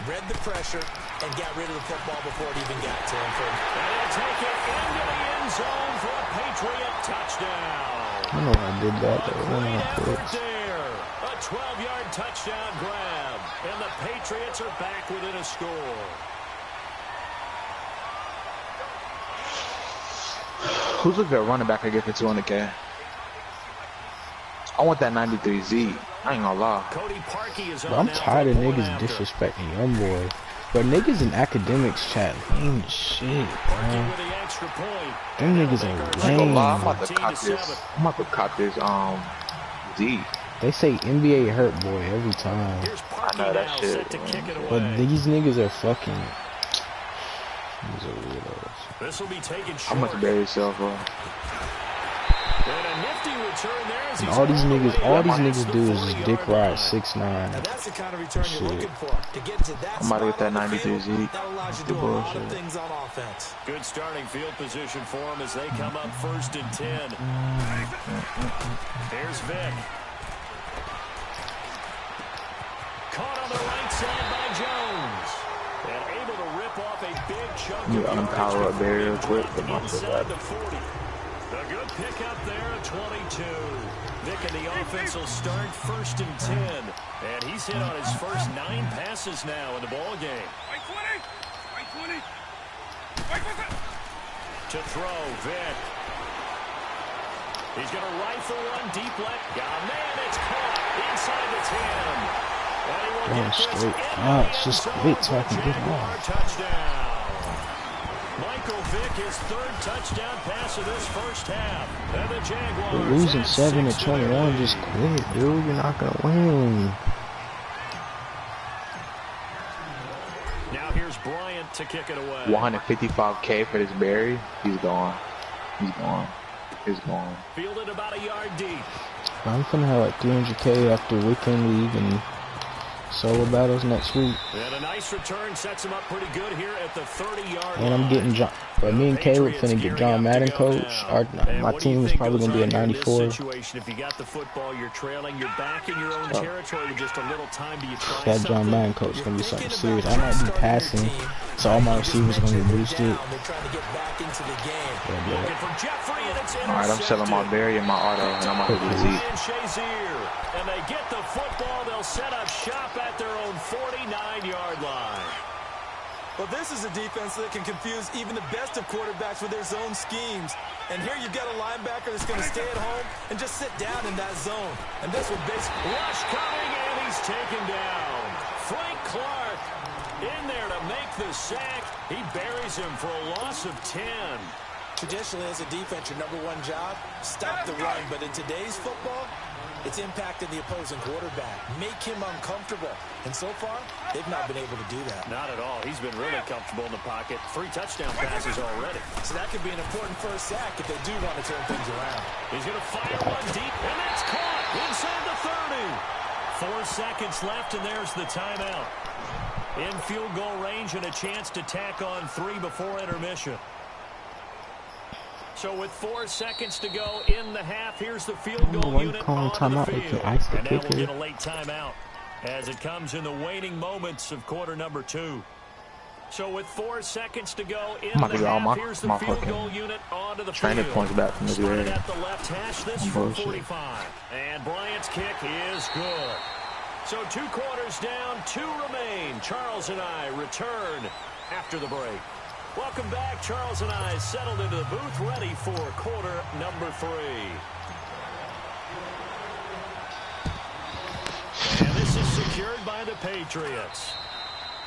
Read the pressure and got rid of the football before it even got to him.
And he'll take it into the end zone for a Patriot touchdown.
I know I did that.
Great effort there. A 12-yard touchdown grab. And the Patriots are back within a score.
Who's looking at running back I get for 200K? I want that 93Z. I ain't gonna lie.
Cody Parkey is
Bro, I'm tired of niggas disrespecting young boy. But niggas in academics chat lame as shit, bro. Them niggas are lame.
I'm about to cop this. I'm about to cop this Z.
They say NBA hurt boy every time.
I know that shit.
But these niggas are fucking. These are weirdos.
This will be taken short.
How much bury yourself, bro?
And a nifty return there as
and all these niggas do is just dick ride 6'9".
Now that's the kind of return you're looking for. To get to that
I'm about to get that 93Z.
that allows you to do a lot of things on offense.
Good starting field position for them as they come up 1st and 10. Here's Vick. Caught on the right side by Jones. And able to rip off a big chunk of
unpower up there real quick.
inside the 40. A good pickup there at 22. Vick and the offense will start 1st and 10. And he's hit on his first 9 passes now in the ball game. To throw, Vick. He's going to rifle one deep left. Got a man, it's caught inside the 10.
Oh, straight. It's just quit so I can get off.
Touchdown. Michael Vick, his 3rd touchdown pass of this first half. And the Jaguars
We're losing 7-21. Just quit, dude. You're not gonna win.
Now here's Bryant to kick it away.
155K for this Barry. He's gone. He's gone. He's gone.
Fielded about a yard deep.
I'm finna have like 300K after weekend league and solo battles next week.
And a nice return sets him up pretty good here at the 30-yard line.
And I'm getting John. But me and Caleb finna get John Madden coach. My team is probably gonna be a 94.
If you got the football, you're trailing, you're back in your own territory with just a little time. Do you try
that John Madden coach is gonna be something serious. I might be passing, so all my receivers are gonna get boosted.
Alright, I'm selling my Barry and my auto, and I'm gonna get Zeke.
And they get the football. They'll set up shop at their own 49-yard line.
Well, this is a defense that can confuse even the best of quarterbacks with their zone schemes. And here you've got a linebacker that's going to stay at home and just sit down in that zone. And this would basically...
Rush coming, and he's taken down. Frank Clark in there to make the sack. He buries him for a loss of 10.
Traditionally, as a defense, your number one job, stop the run. But in today's football, it's impacting the opposing quarterback. Make him uncomfortable. And so far, they've not been able to do that.
Not at all. He's been really comfortable in the pocket. 3 touchdown passes already.
So that could be an important first sack if they do want to turn things around.
He's going to fire one deep, and that's caught inside the 30. 4 seconds left, and there's the timeout. In field goal range and a chance to tack on 3 before intermission. So with 4 seconds to go in the half, here's the field goal unit on the field. And now we'll get a late timeout as it comes in the waning moments of quarter number 2. So with 4 seconds to go in the half, here's the field goal unit onto the field.
Points back from the
Started at the left hash, this from 45. And Bryant's kick is good. So 2 quarters down, 2 remain. Charles and I return after the break. Welcome back. Charles and I settled into the booth, ready for quarter number 3. And this is secured by the Patriots.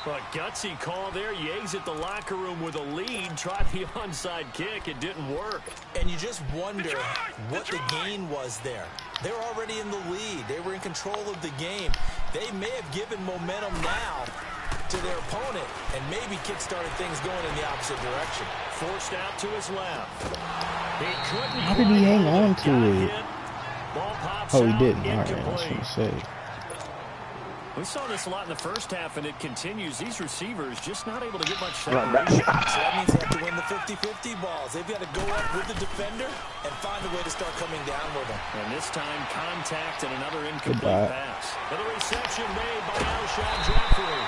A gutsy call there. You exit the locker room with a lead. Try the onside kick. It didn't work.
And you just wonder what the gain was there. They're already in the lead. They were in control of the game. They may have given momentum now to their opponent and maybe kick-started things going in the opposite direction.
Forced out to his left. He couldn't.
How did he hang on to it?
Ball pops
Oh, he
out,
didn't. All right, I was
incomplete.
gonna say.
We saw this a lot in the first half, and it continues. These receivers just not able to get much separation.
So that means they have to win the 50-50 balls. They've got to go up with the defender and find a way to start coming down with them.
And this time, contact and another incomplete pass. And the reception made by Alshon Jeffrey.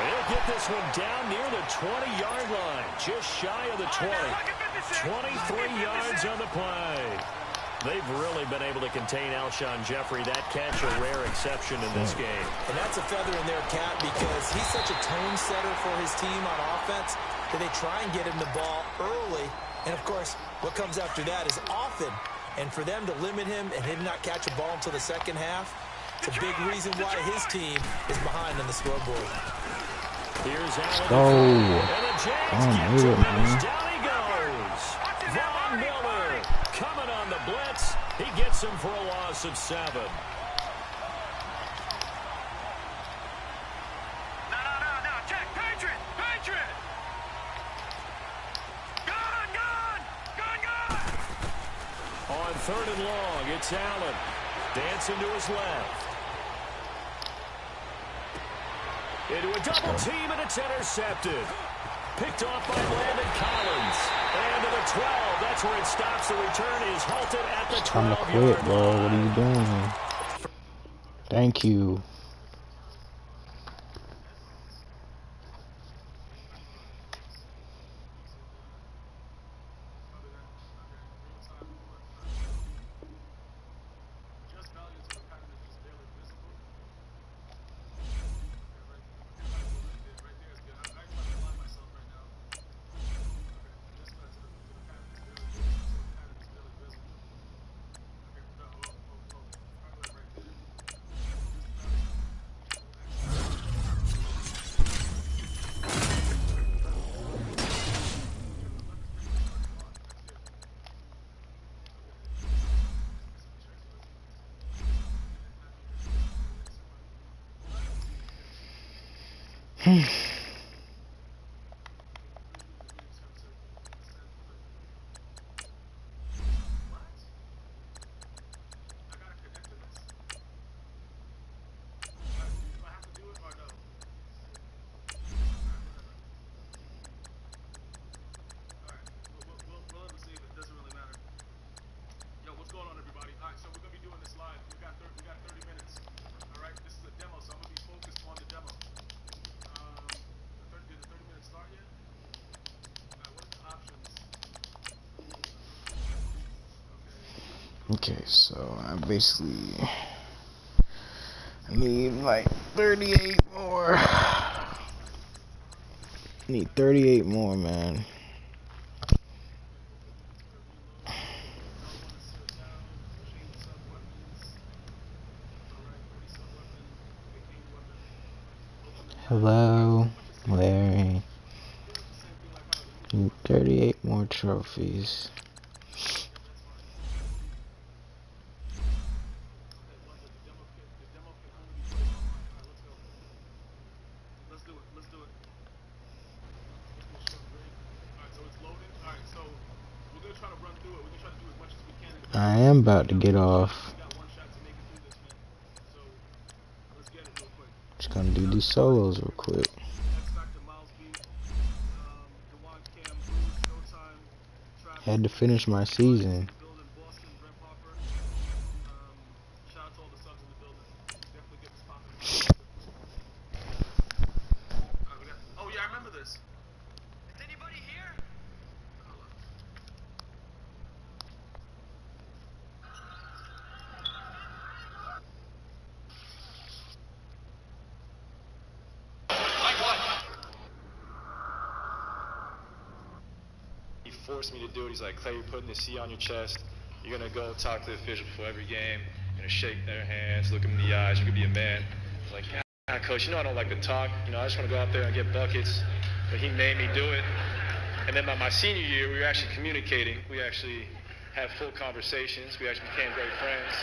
They'll get this one down near the 20-yard line, just shy of the 20. 23 yards on the play. They've really been able to contain Alshon Jeffrey. That catch a rare exception in this game.
And that's a feather in their cap because he's such a tone setter for his team on offense that they try and get him the ball early. And, of course, what comes after that is often. And for them to limit him and him not catch a ball until the second half, it's a big reason why his team is behind on the scoreboard.
Here's Allen.
Oh,
And the Jags get to Mills. Down he goes. Von Miller coming on the blitz. He gets him for a loss of 7.
No. Check. Patriot. Gone.
On 3rd and long, it's Allen. Dancing to his left. Into a double team, and it's intercepted. Picked off by Landon Collins. And to the 12. That's where it stops. The return is halted at the 12-yard
time to quit, bro. What are you doing? Thank you. Okay, so I need like 38 more. Need 38 more, man. Hello, Larry. Need 38 more trophies. I am about to get off. Just gonna do these solos real quick. Had to finish my season.
Oh yeah, I remember this. Is anybody here?
He forced me to do it. He's like, Clay, you're putting the C on your chest. You're going to go talk to the official before every game. You're going to shake their hands, look them in the eyes. You're going to be a man. I was like, God, Coach, you know I don't like to talk. You know, I just want to go out there and get buckets. But he made me do it. And then by my senior year, we were actually communicating. We actually had full conversations. We actually became great friends.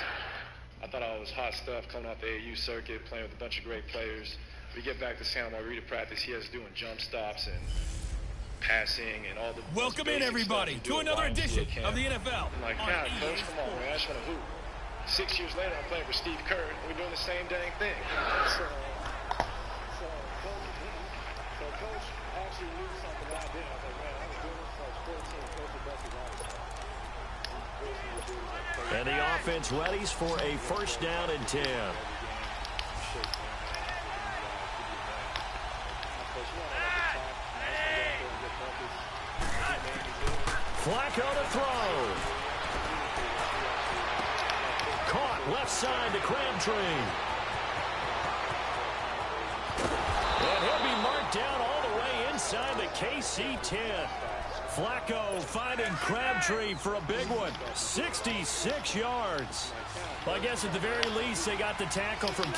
I thought I was hot stuff coming out the AAU circuit, playing with a bunch of great players. We get back to Santa Margarita practice. He has doing jump stops and passing and all the
welcome in everybody to another edition of the NFL.
I'm like, God, Coach, come on, man, I just want to hoop. 6 years later, I'm playing for Steve Kerr, and we're doing the same dang thing. So Coach actually knew something that I didn't. I was like, man, I was doing this for 14, Coach the best guys.
And the offense readies for a first down and 10. Flacco to throw. Caught left side to Crabtree. And he'll be marked down all the way inside the KC 10. Flacco finding Crabtree for a big one. 66 yards. Well, I guess at the very least they got the tackle from